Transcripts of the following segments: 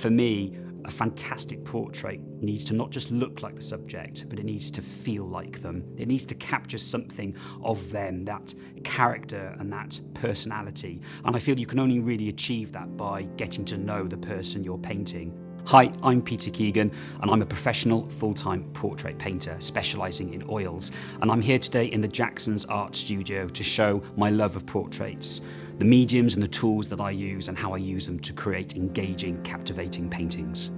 For me, a fantastic portrait needs to not just look like the subject, but it needs to feel like them. It needs to capture something of them, that character and that personality. And I feel you can only really achieve that by getting to know the person you're painting. Hi, I'm Peter Keegan, and I'm a professional full-time portrait painter specialising in oils. And I'm here today in the Jackson's Art Studio to show my love of portraits, the mediums and the tools that I use and how I use them to create engaging, captivating paintings.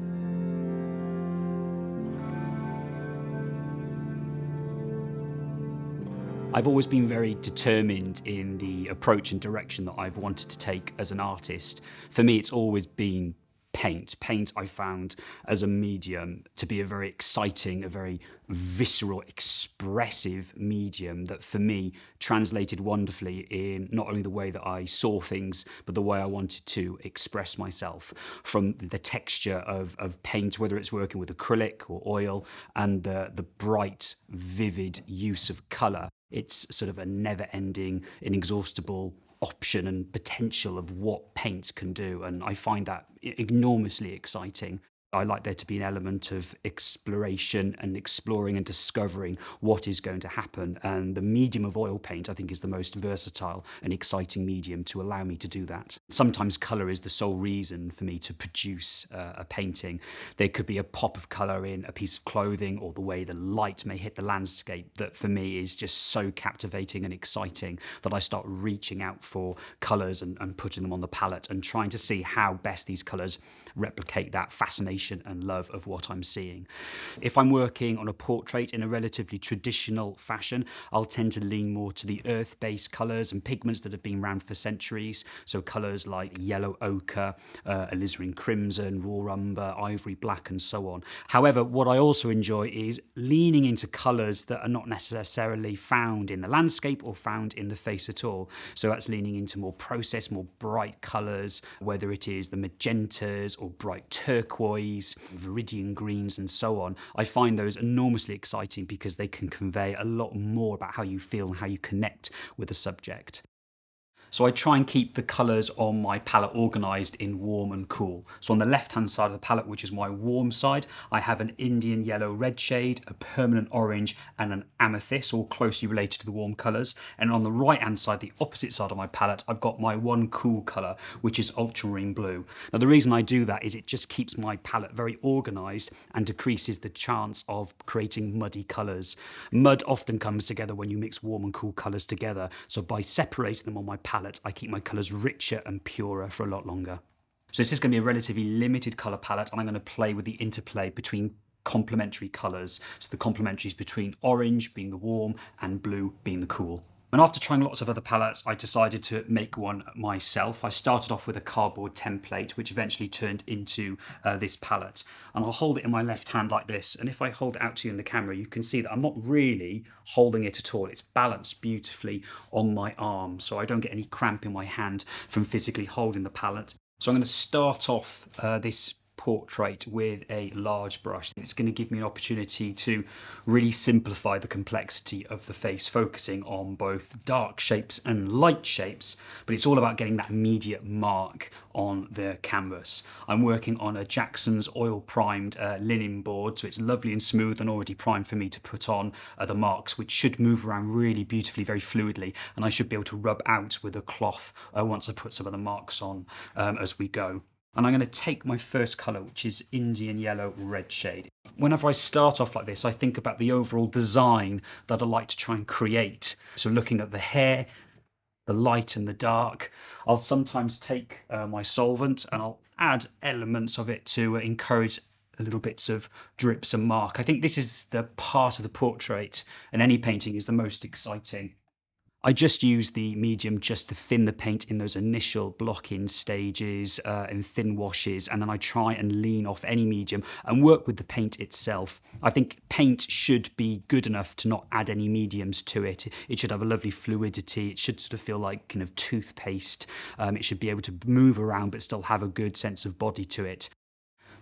I've always been very determined in the approach and direction that I've wanted to take as an artist. For me, it's always been paint. Paint I found as a medium to be a very exciting, a very visceral, expressive medium that for me translated wonderfully in not only the way that I saw things, but the way I wanted to express myself. From the texture of paint, whether it's working with acrylic or oil, and the bright, vivid use of colour. It's sort of a never-ending, inexhaustible option and potential of what paint can do, and I find that enormously exciting. I like there to be an element of exploration and exploring and discovering what is going to happen, and the medium of oil paint I think is the most versatile and exciting medium to allow me to do that. Sometimes colour is the sole reason for me to produce a painting. There could be a pop of colour in a piece of clothing or the way the light may hit the landscape that for me is just so captivating and exciting that I start reaching out for colours and putting them on the palette and trying to see how best these colours replicate that fascination and love of what I'm seeing. If I'm working on a portrait in a relatively traditional fashion, I'll tend to lean more to the earth-based colours and pigments that have been around for centuries. So colours like yellow ochre, alizarin crimson, raw umber, ivory black, and so on. However, what I also enjoy is leaning into colours that are not necessarily found in the landscape or found in the face at all. So that's leaning into more processed, more bright colours, whether it is the magentas or bright turquoise, viridian greens, and so on. I find those enormously exciting because they can convey a lot more about how you feel and how you connect with the subject. So I try and keep the colours on my palette organised in warm and cool. So on the left-hand side of the palette, which is my warm side, I have an Indian yellow red shade, a permanent orange, and an amethyst, all closely related to the warm colours. And on the right-hand side, the opposite side of my palette, I've got my one cool colour, which is ultramarine blue. Now the reason I do that is it just keeps my palette very organised and decreases the chance of creating muddy colours. Mud often comes together when you mix warm and cool colours together. So by separating them on my palette, I keep my colours richer and purer for a lot longer. So this is going to be a relatively limited colour palette, and I'm going to play with the interplay between complementary colours. So the complementaries between orange being the warm and blue being the cool. And after trying lots of other palettes, I decided to make one myself. I started off with a cardboard template, which eventually turned into this palette. And I'll hold it in my left hand like this. And if I hold it out to you in the camera, you can see that I'm not really holding it at all. It's balanced beautifully on my arm, so I don't get any cramp in my hand from physically holding the palette. So I'm going to start off this portrait with a large brush. It's going to give me an opportunity to really simplify the complexity of the face, focusing on both dark shapes and light shapes, but it's all about getting that immediate mark on the canvas. I'm working on a Jackson's oil primed linen board, so it's lovely and smooth and already primed for me to put on the marks, which should move around really beautifully, very fluidly, and I should be able to rub out with a cloth once I put some of the marks on as we go. And I'm going to take my first colour, which is Indian yellow red shade. Whenever I start off like this, I think about the overall design that I like to try and create. So looking at the hair, the light and the dark, I'll sometimes take my solvent and I'll add elements of it to encourage a little bits of drips and mark. I think this is the part of the portrait, and any painting is the most exciting. I just use the medium just to thin the paint in those initial block-in stages and thin washes, and then I try and lean off any medium and work with the paint itself. I think paint should be good enough to not add any mediums to it. It should have a lovely fluidity. It should sort of feel like kind of toothpaste. It should be able to move around but still have a good sense of body to it.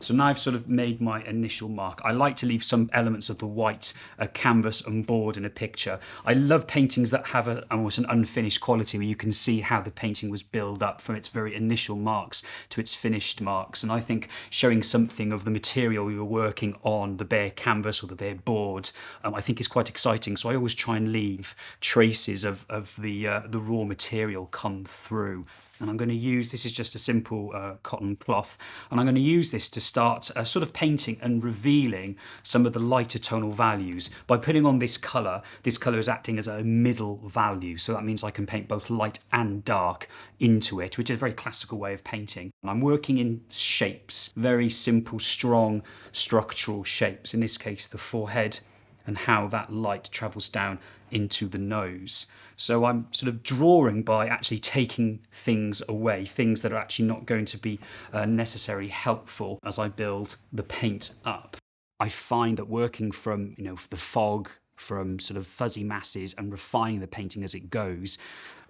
So now I've sort of made my initial mark. I like to leave some elements of the white canvas and board in a picture. I love paintings that have almost an unfinished quality where you can see how the painting was built up from its very initial marks to its finished marks. And I think showing something of the material you were working on, the bare canvas or the bare board, I think is quite exciting. So I always try and leave traces of the raw material come through. And I'm going to use, this is just a simple cotton cloth, and I'm going to use this to start sort of painting and revealing some of the lighter tonal values. By putting on this colour is acting as a middle value, so that means I can paint both light and dark into it, which is a very classical way of painting. And I'm working in shapes, very simple, strong, structural shapes, in this case the forehead, and how that light travels down into the nose. So I'm sort of drawing by actually taking things away, things that are actually not going to be necessarily helpful as I build the paint up. I find that working from, the fog, from sort of fuzzy masses and refining the painting as it goes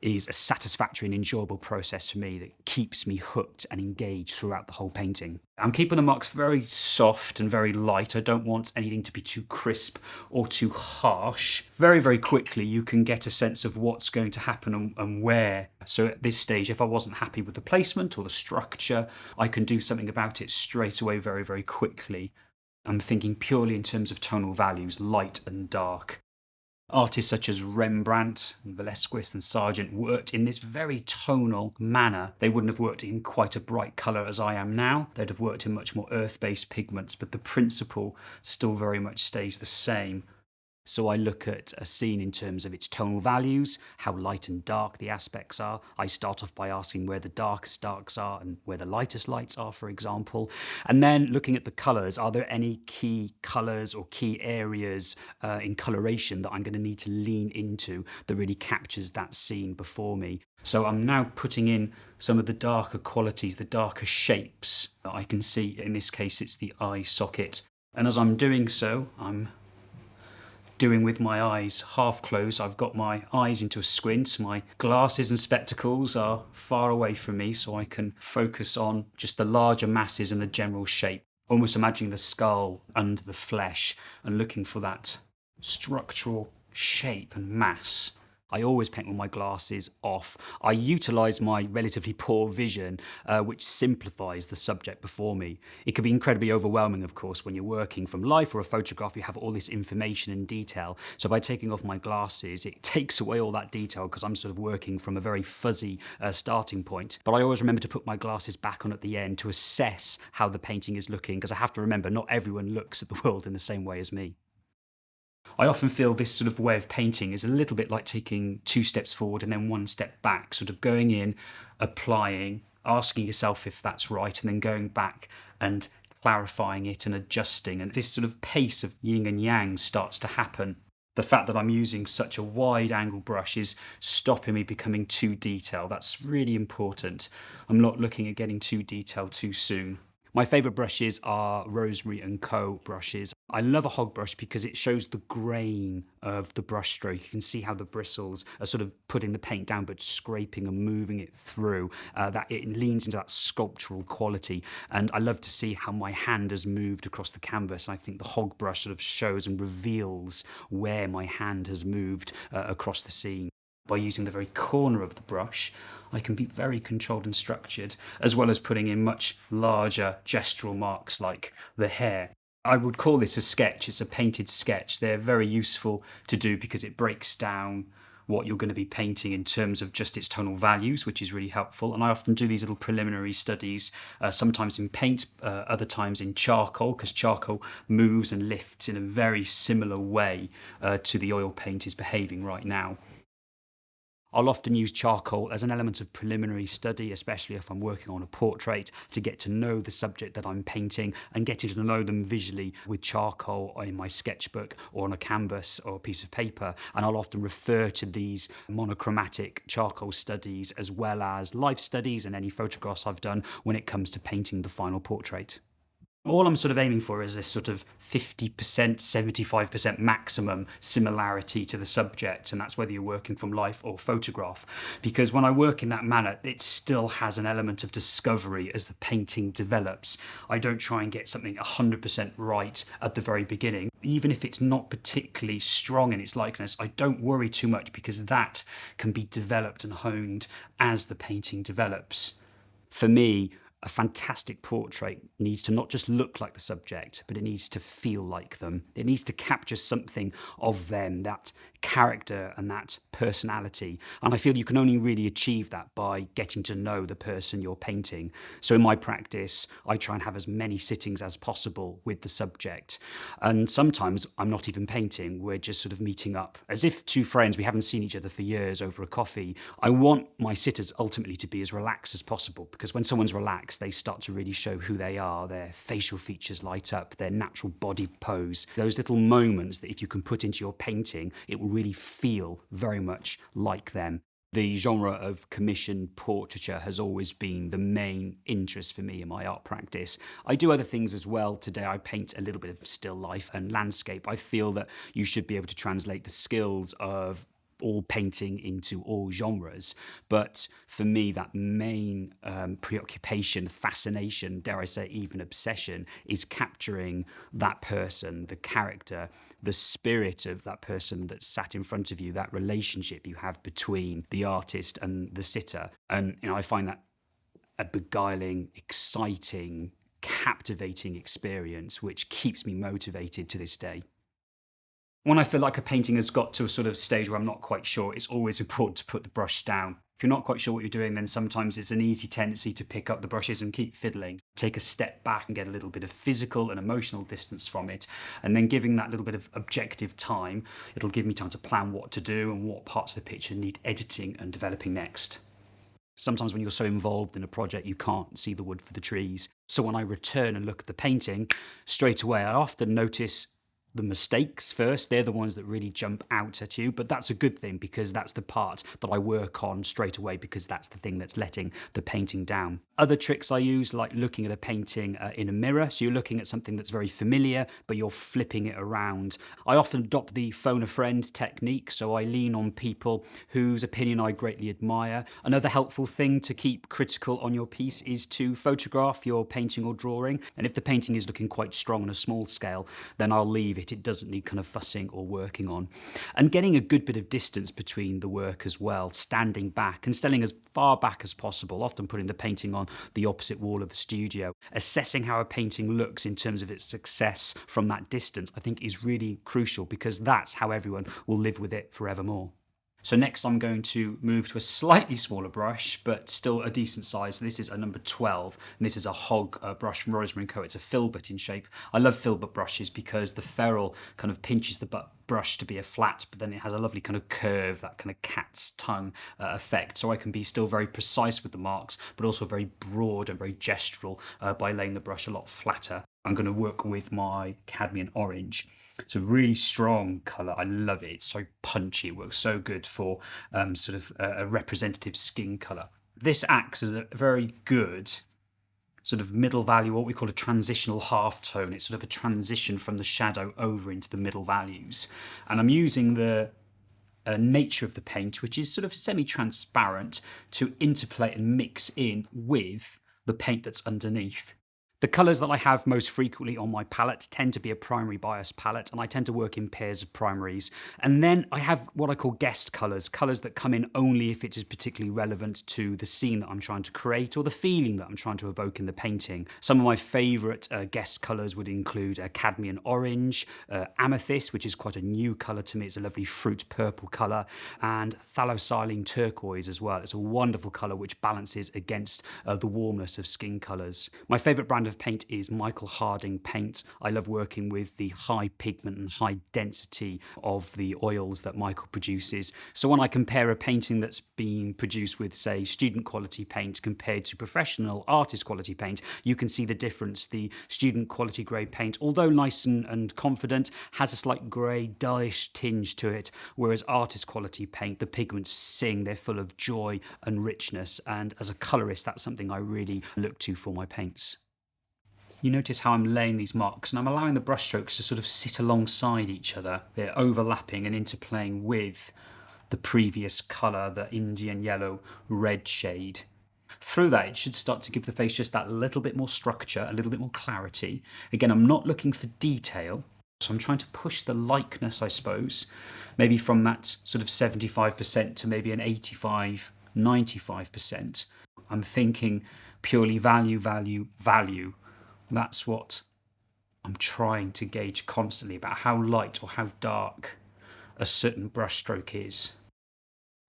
is a satisfactory and enjoyable process for me that keeps me hooked and engaged throughout the whole painting. I'm keeping the marks very soft and very light. I don't want anything to be too crisp or too harsh. Very, very quickly you can get a sense of what's going to happen and where. So at this stage, if I wasn't happy with the placement or the structure, I can do something about it straight away very, very quickly. I'm thinking purely in terms of tonal values, light and dark. Artists such as Rembrandt, Velasquez and Sargent worked in this very tonal manner. They wouldn't have worked in quite a bright colour as I am now. They'd have worked in much more earth-based pigments, but the principle still very much stays the same. So I look at a scene in terms of its tonal values, how light and dark the aspects are. I start off by asking where the darkest darks are and where the lightest lights are, for example. And then looking at the colours, are there any key colours or key areas in coloration that I'm going to need to lean into that really captures that scene before me? So I'm now putting in some of the darker qualities, the darker shapes that I can see. In this case, it's the eye socket. And as I'm doing so, I'm doing with my eyes half closed. I've got my eyes into a squint. My glasses and spectacles are far away from me, so I can focus on just the larger masses and the general shape, almost imagining the skull under the flesh and looking for that structural shape and mass. I always paint with my glasses off. I utilise my relatively poor vision, which simplifies the subject before me. It can be incredibly overwhelming, of course, when you're working from life or a photograph. You have all this information and detail. So by taking off my glasses, it takes away all that detail because I'm sort of working from a very fuzzy starting point. But I always remember to put my glasses back on at the end to assess how the painting is looking, because I have to remember not everyone looks at the world in the same way as me. I often feel this sort of way of painting is a little bit like taking 2 steps forward and then 1 step back, sort of going in, applying, asking yourself if that's right, and then going back and clarifying it and adjusting. And this sort of pace of yin and yang starts to happen. The fact that I'm using such a wide angle brush is stopping me becoming too detailed. That's really important. I'm not looking at getting too detailed too soon. My favourite brushes are Rosemary & Co brushes. I love a hog brush because it shows the grain of the brush stroke. You can see how the bristles are sort of putting the paint down but scraping and moving it through. That it leans into that sculptural quality. And I love to see how my hand has moved across the canvas. I think the hog brush sort of shows and reveals where my hand has moved across the scene. By using the very corner of the brush, I can be very controlled and structured, as well as putting in much larger gestural marks like the hair. I would call this a sketch. It's a painted sketch. They're very useful to do because it breaks down what you're going to be painting in terms of just its tonal values, which is really helpful. And I often do these little preliminary studies, sometimes in paint, other times in charcoal, because charcoal moves and lifts in a very similar way to the oil paint is behaving right now. I'll often use charcoal as an element of preliminary study, especially if I'm working on a portrait, to get to know the subject that I'm painting and getting to know them visually with charcoal or in my sketchbook or on a canvas or a piece of paper. And I'll often refer to these monochromatic charcoal studies as well as life studies and any photographs I've done when it comes to painting the final portrait. All I'm sort of aiming for is this sort of 50%, 75% maximum similarity to the subject, and that's whether you're working from life or photograph. Because when I work in that manner, it still has an element of discovery as the painting develops. I don't try and get something 100% right at the very beginning. Even if it's not particularly strong in its likeness, I don't worry too much because that can be developed and honed as the painting develops. For me, a fantastic portrait needs to not just look like the subject, but it needs to feel like them. It needs to capture something of them, that character and that personality. And I feel you can only really achieve that by getting to know the person you're painting. So in my practice, I try and have as many sittings as possible with the subject. And sometimes I'm not even painting, we're just sort of meeting up. As if two friends, we haven't seen each other for years over a coffee. I want my sitters ultimately to be as relaxed as possible, because when someone's relaxed, they start to really show who they are, their facial features light up, their natural body pose. Those little moments that if you can put into your painting, it will really feel very much like them. The genre of commissioned portraiture has always been the main interest for me in my art practice. I do other things as well. Today I paint a little bit of still life and landscape. I feel that you should be able to translate the skills of all painting into all genres. But for me, that main preoccupation, fascination, dare I say even obsession, is capturing that person, the character, the spirit of that person that's sat in front of you, that relationship you have between the artist and the sitter. And I find that a beguiling, exciting, captivating experience, which keeps me motivated to this day. When I feel like a painting has got to a sort of stage where I'm not quite sure, it's always important to put the brush down. If you're not quite sure what you're doing, then sometimes it's an easy tendency to pick up the brushes and keep fiddling. Take a step back and get a little bit of physical and emotional distance from it. And then giving that little bit of objective time, it'll give me time to plan what to do and what parts of the picture need editing and developing next. Sometimes when you're so involved in a project, you can't see the wood for the trees. So when I return and look at the painting, straight away, I often notice the mistakes first. They're the ones that really jump out at you, but that's a good thing because that's the part that I work on straight away, because that's the thing that's letting the painting down. Other tricks I use, like looking at a painting in a mirror. So you're looking at something that's very familiar, but you're flipping it around. I often adopt the phone a friend technique, so I lean on people whose opinion I greatly admire. Another helpful thing to keep critical on your piece is to photograph your painting or drawing. And if the painting is looking quite strong on a small scale, then I'll leave it. It doesn't need kind of fussing or working on. And getting a good bit of distance between the work as well, standing back and standing as far back as possible, often putting the painting on the opposite wall of the studio. Assessing how a painting looks in terms of its success from that distance, I think is really crucial, because that's how everyone will live with it forevermore. So next I'm going to move to a slightly smaller brush, but still a decent size. So this is a number 12, and this is a hog brush from Rosemary & Co. It's a Filbert in shape. I love Filbert brushes because the ferrule kind of pinches the brush to be a flat, but then it has a lovely kind of curve, that kind of cat's tongue effect. So I can be still very precise with the marks, but also very broad and very gestural by laying the brush a lot flatter. I'm going to work with my cadmium orange. It's a really strong colour. I love it. It's so punchy. It works so good for sort of a representative skin colour. This acts as a very good sort of middle value, what we call a transitional half tone. It's sort of a transition from the shadow over into the middle values. And I'm using the nature of the paint, which is sort of semi-transparent, to interplay and mix in with the paint that's underneath. The colours that I have most frequently on my palette tend to be a primary bias palette, and I tend to work in pairs of primaries. And then I have what I call guest colours, colours that come in only if it is particularly relevant to the scene that I'm trying to create or the feeling that I'm trying to evoke in the painting. Some of my favourite guest colours would include cadmium orange, amethyst, which is quite a new colour to me. It's a lovely fruit purple colour, and phthalocylene turquoise as well. It's a wonderful colour which balances against the warmness of skin colours. My favourite brand of paint is Michael Harding paint. I love working with the high pigment and high density of the oils that Michael produces. So when I compare a painting that's been produced with, say, student quality paint compared to professional artist quality paint, you can see the difference. The student quality grade paint, although nice and confident, has a slight grey, dullish tinge to it, whereas artist quality paint, the pigments sing, they're full of joy and richness. And as a colourist, that's something I really look to for my paints. You notice how I'm laying these marks and I'm allowing the brushstrokes to sort of sit alongside each other. They're overlapping and interplaying with the previous colour, the Indian yellow red shade. Through that, it should start to give the face just that little bit more structure, a little bit more clarity. Again, I'm not looking for detail, so I'm trying to push the likeness, I suppose, maybe from that sort of 75% to maybe an 85, 95%. I'm thinking purely value, value, value. That's what I'm trying to gauge constantly about how light or how dark a certain brushstroke is.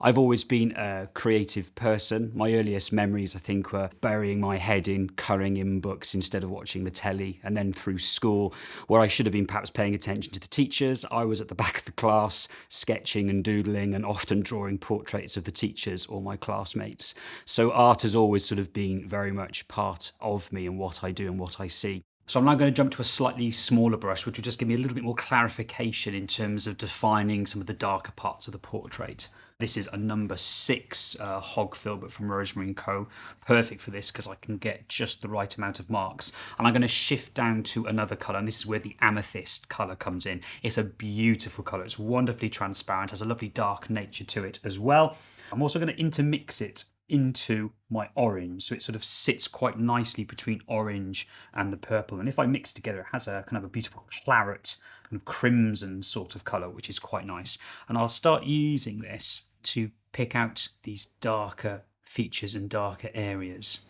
I've always been a creative person. My earliest memories, I think, were burying my head in colouring in books instead of watching the telly. And then through school, where I should have been perhaps paying attention to the teachers, I was at the back of the class sketching and doodling and often drawing portraits of the teachers or my classmates. So art has always sort of been very much part of me and what I do and what I see. So I'm now going to jump to a slightly smaller brush, which will just give me a little bit more clarification in terms of defining some of the darker parts of the portrait. This is a number 6 Hog Filbert from Rosemary & Co. Perfect for this because I can get just the right amount of marks. And I'm going to shift down to another colour, and this is where the amethyst colour comes in. It's a beautiful colour. It's wonderfully transparent, has a lovely dark nature to it as well. I'm also going to intermix it into my orange, so it sort of sits quite nicely between orange and the purple. And if I mix together, it has a kind of a beautiful claret kind of crimson sort of colour, which is quite nice. And I'll start using this to pick out these darker features and darker areas.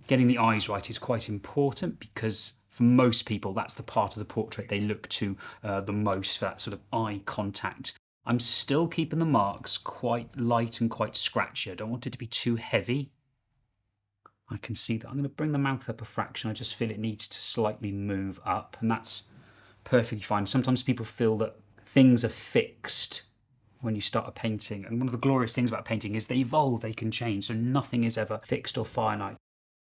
Getting the eyes right is quite important because for most people, that's the part of the portrait they look to the most for that sort of eye contact. I'm still keeping the marks quite light and quite scratchy. I don't want it to be too heavy. I can see that. I'm going to bring the mouth up a fraction. I just feel it needs to slightly move up, and that's perfectly fine. Sometimes people feel that things are fixed when you start a painting, and one of the glorious things about painting is they evolve, they can change, so nothing is ever fixed or finite.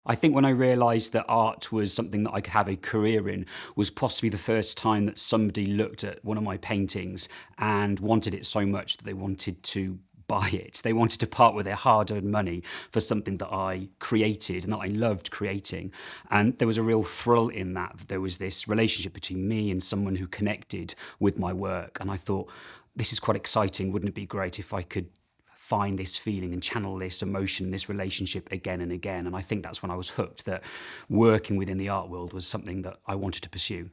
I think when I realised that art was something that I could have a career in was possibly the first time that somebody looked at one of my paintings and wanted it so much that they wanted to buy it. They wanted to part with their hard-earned money for something that I created and that I loved creating. And there was a real thrill in that there was this relationship between me and someone who connected with my work. And I thought, this is quite exciting. Wouldn't it be great if I could find this feeling and channel this emotion, this relationship again and again? And I think that's when I was hooked, that working within the art world was something that I wanted to pursue.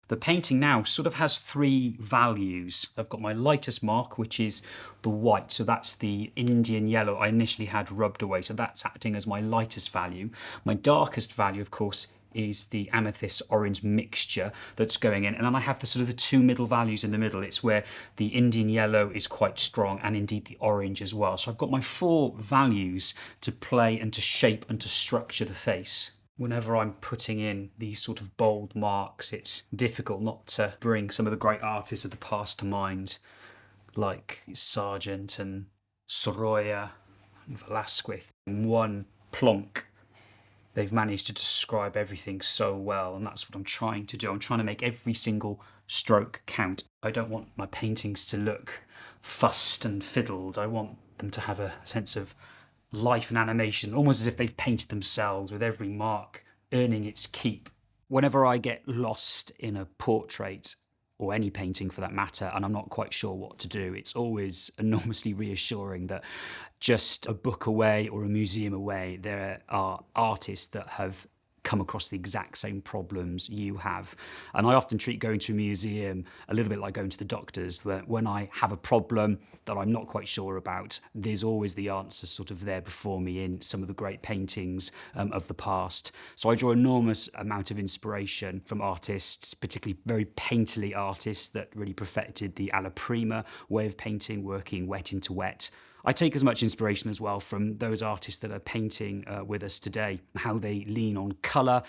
The painting now sort of has 3 values. I've got my lightest mark, which is the white. So that's the Indian yellow I initially had rubbed away. So that's acting as my lightest value. My darkest value, of course, is the amethyst orange mixture that's going in. And then I have the sort of the 2 middle values in the middle. It's where the Indian yellow is quite strong and indeed the orange as well. So I've got my 4 values to play and to shape and to structure the face. Whenever I'm putting in these sort of bold marks, it's difficult not to bring some of the great artists of the past to mind, like Sargent and Sorolla and Velasquez. In one plonk, they've managed to describe everything so well, and that's what I'm trying to do. I'm trying to make every single stroke count. I don't want my paintings to look fussed and fiddled. I want them to have a sense of life and animation, almost as if they've painted themselves, with every mark earning its keep. Whenever I get lost in a portrait, or any painting for that matter, and I'm not quite sure what to do, it's always enormously reassuring that just a book away or a museum away, there are artists that have come across the exact same problems you have. And I often treat going to a museum a little bit like going to the doctors, that when I have a problem that I'm not quite sure about, there's always the answer sort of there before me in some of the great paintings of the past. So I draw enormous amount of inspiration from artists, particularly very painterly artists that really perfected the alla prima way of painting, working wet into wet. I take as much inspiration as well from those artists that are painting with us today, how they lean on colour,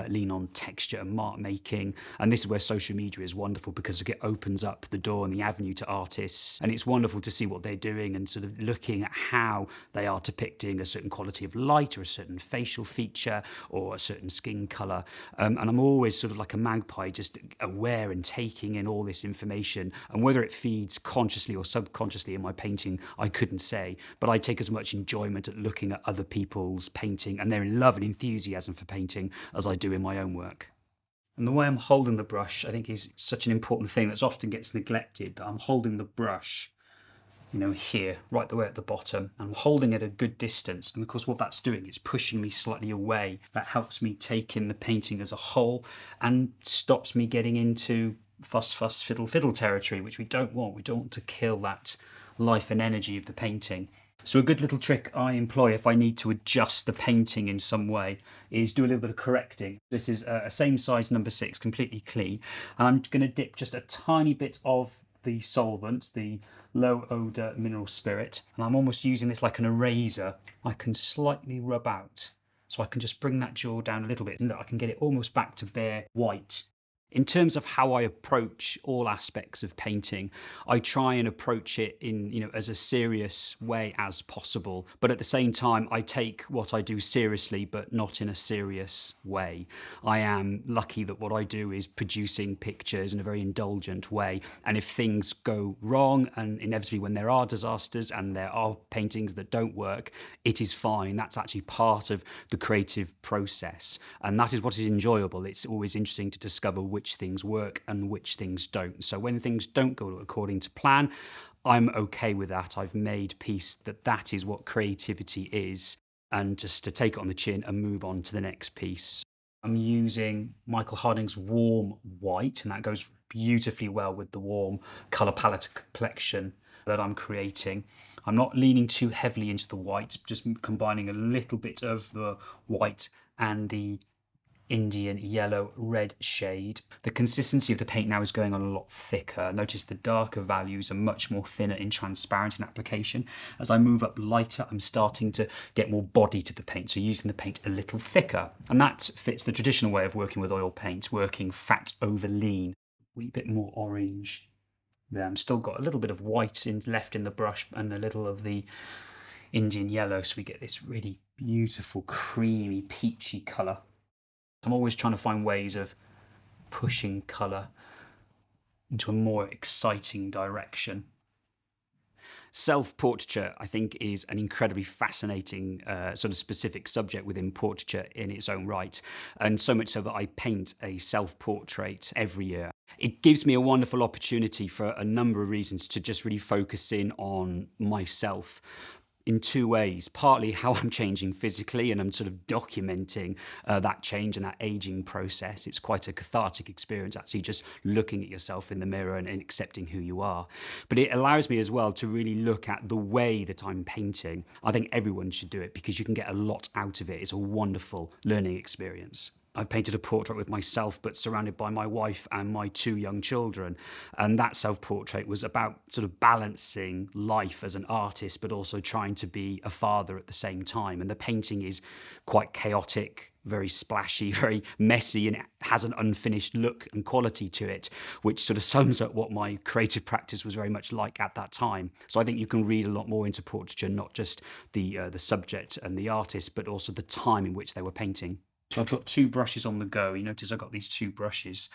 lean on texture and mark making. And this is where social media is wonderful, because it opens up the door and the avenue to artists. And it's wonderful to see what they're doing and sort of looking at how they are depicting a certain quality of light or a certain facial feature or a certain skin colour. And I'm always sort of like a magpie, just aware and taking in all this information. And whether it feeds consciously or subconsciously in my painting, I couldn't say, but I take as much enjoyment at looking at other people's painting and their love and enthusiasm for painting as I do in my own work. And the way I'm holding the brush, I think, is such an important thing that often gets neglected, that I'm holding the brush, here, right the way at the bottom. I'm holding it at a good distance. And of course, what that's doing is pushing me slightly away. That helps me take in the painting as a whole and stops me getting into fuss, fuss, fiddle, fiddle territory, which we don't want. We don't want to kill that life and energy of the painting. So a good little trick I employ if I need to adjust the painting in some way is do a little bit of correcting. This is a same size number 6, completely clean. And I'm going to dip just a tiny bit of the solvent, the low odour mineral spirit, and I'm almost using this like an eraser. I can slightly rub out, so I can just bring that jaw down a little bit and I can get it almost back to bare white. In terms of how I approach all aspects of painting, I try and approach it in, as a serious way as possible. But at the same time, I take what I do seriously, but not in a serious way. I am lucky that what I do is producing pictures in a very indulgent way. And if things go wrong, and inevitably when there are disasters and there are paintings that don't work, it is fine. That's actually part of the creative process. And that is what is enjoyable. It's always interesting to discover which things work and which things don't. So when things don't go according to plan, I'm okay with that. I've made peace that is what creativity is, and just to take it on the chin and move on to the next piece. I'm using Michael Harding's warm white, and that goes beautifully well with the warm colour palette complexion that I'm creating. I'm not leaning too heavily into the white, just combining a little bit of the white and the Indian yellow red shade. The consistency of the paint now is going on a lot thicker. Notice the darker values are much more thinner and transparent in application. As I move up lighter, I'm starting to get more body to the paint, so using the paint a little thicker. And that fits the traditional way of working with oil paint, working fat over lean. A wee bit more orange there. I've still got a little bit of white left in the brush and a little of the Indian yellow, so we get this really beautiful, creamy, peachy colour. I'm always trying to find ways of pushing colour into a more exciting direction. Self-portraiture, I think, is an incredibly fascinating sort of specific subject within portraiture in its own right, and so much so that I paint a self-portrait every year. It gives me a wonderful opportunity for a number of reasons to just really focus in on myself in two ways. Partly how I'm changing physically, and I'm sort of documenting that change and that aging process. It's quite a cathartic experience, actually, just looking at yourself in the mirror and accepting who you are. But it allows me as well to really look at the way that I'm painting. I think everyone should do it because you can get a lot out of it. It's a wonderful learning experience. I've painted a portrait with myself, but surrounded by my wife and my 2 young children. And that self-portrait was about sort of balancing life as an artist, but also trying to be a father at the same time. And the painting is quite chaotic, very splashy, very messy, and it has an unfinished look and quality to it, which sort of sums up what my creative practice was very much like at that time. So I think you can read a lot more into portraiture, not just the subject and the artist, but also the time in which they were painting. So I've got 2 brushes on the go. You notice I've got these 2 brushes.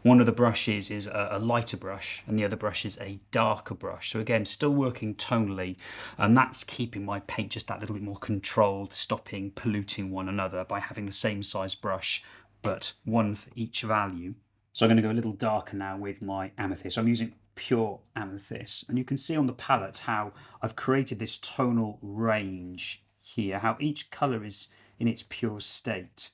One of the brushes is a lighter brush and the other brush is a darker brush. So again, still working tonally, and that's keeping my paint just that little bit more controlled, stopping polluting one another by having the same size brush, but one for each value. So I'm going to go a little darker now with my amethyst. So I'm using pure amethyst, and you can see on the palette how I've created this tonal range here, how each colour is in its pure state,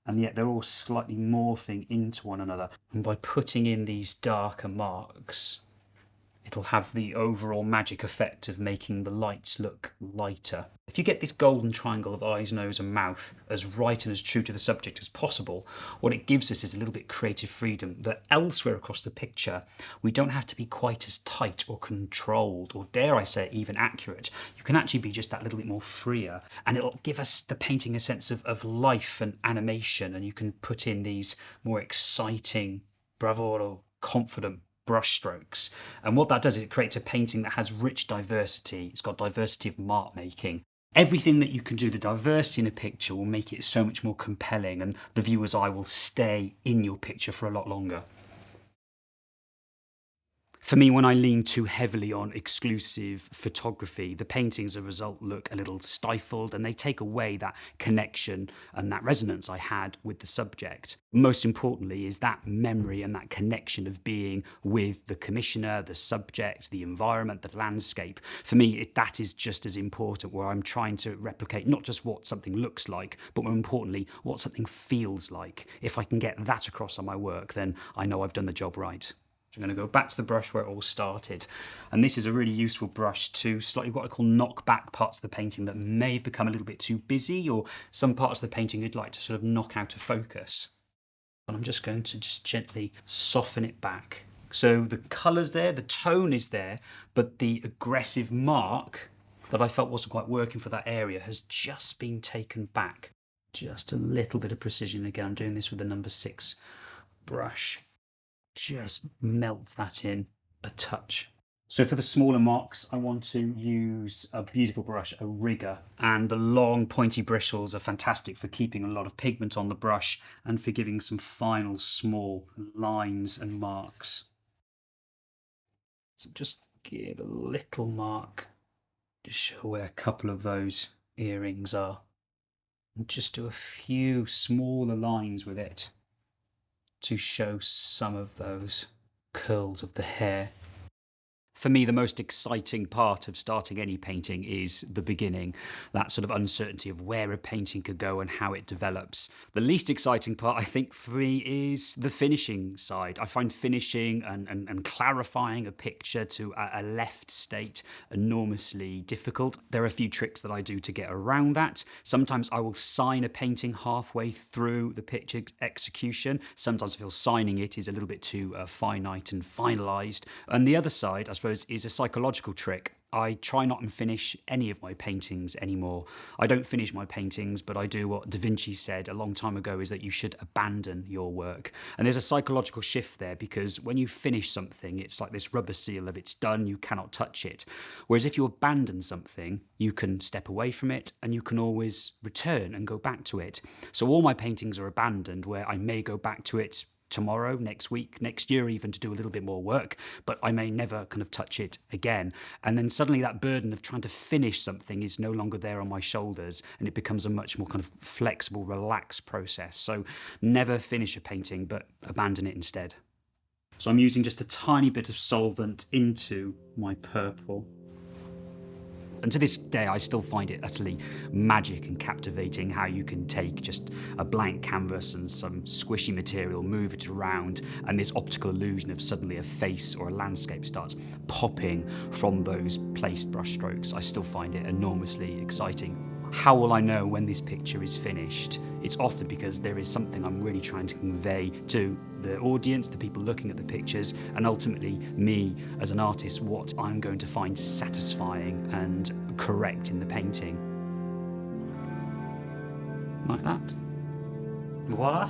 and yet they're all slightly morphing into one another. And by putting in these darker marks, it'll have the overall magic effect of making the lights look lighter. If you get this golden triangle of eyes, nose and mouth as right and as true to the subject as possible, what it gives us is a little bit creative freedom that elsewhere across the picture we don't have to be quite as tight or controlled, or dare I say even accurate. You can actually be just that little bit more freer, and it'll give us the painting a sense of life and animation, and you can put in these more exciting, bravado, confident brush strokes. And what that does is it creates a painting that has rich diversity. It's got diversity of mark making. Everything that you can do, the diversity in a picture will make it so much more compelling, and the viewer's eye will stay in your picture for a lot longer. For me, when I lean too heavily on exclusive photography, the paintings as a result look a little stifled and they take away that connection and that resonance I had with the subject. Most importantly is that memory and that connection of being with the commissioner, the subject, the environment, the landscape. For me, that is just as important, where I'm trying to replicate not just what something looks like, but more importantly, what something feels like. If I can get that across on my work, then I know I've done the job right. I'm going to go back to the brush where it all started. And this is a really useful brush to slightly what I call knock back parts of the painting that may have become a little bit too busy, or some parts of the painting you'd like to sort of knock out of focus. And I'm just going to just gently soften it back. So the colour's there, the tone is there, but the aggressive mark that I felt wasn't quite working for that area has just been taken back. Just a little bit of precision. Again, I'm doing this with the number 6 brush. Just melt that in a touch. So for the smaller marks, I want to use a beautiful brush, a rigger, and the long pointy bristles are fantastic for keeping a lot of pigment on the brush and for giving some final small lines and marks. So just give a little mark to show where a couple of those earrings are, and just do a few smaller lines with it to show some of those curls of the hair. For me, the most exciting part of starting any painting is the beginning, that sort of uncertainty of where a painting could go and how it develops. The least exciting part, I think, for me is the finishing side. I find finishing and clarifying a picture to a left state enormously difficult. There are a few tricks that I do to get around that. Sometimes I will sign a painting halfway through the picture execution. Sometimes I feel signing it is a little bit too finite and finalised. And the other side, I suppose, is a psychological trick. I try not to finish any of my paintings anymore. I don't finish my paintings, but I do what Da Vinci said a long time ago, is that you should abandon your work. And there's a psychological shift there, because when you finish something, it's like this rubber seal of it's done, you cannot touch it. Whereas if you abandon something, you can step away from it and you can always return and go back to it. So all my paintings are abandoned, where I may go back to it tomorrow, next week, next year even, to do a little bit more work, but I may never kind of touch it again. And then suddenly that burden of trying to finish something is no longer there on my shoulders, and it becomes a much more kind of flexible, relaxed process. So never finish a painting, but abandon it instead. So I'm using just a tiny bit of solvent into my purple. And to this day, I still find it utterly magic and captivating how you can take just a blank canvas and some squishy material, move it around, and this optical illusion of suddenly a face or a landscape starts popping from those placed brushstrokes. I still find it enormously exciting. How will I know when this picture is finished? It's often because there is something I'm really trying to convey to the audience, the people looking at the pictures, and ultimately me as an artist, what I'm going to find satisfying and correct in the painting. Like that. Voila.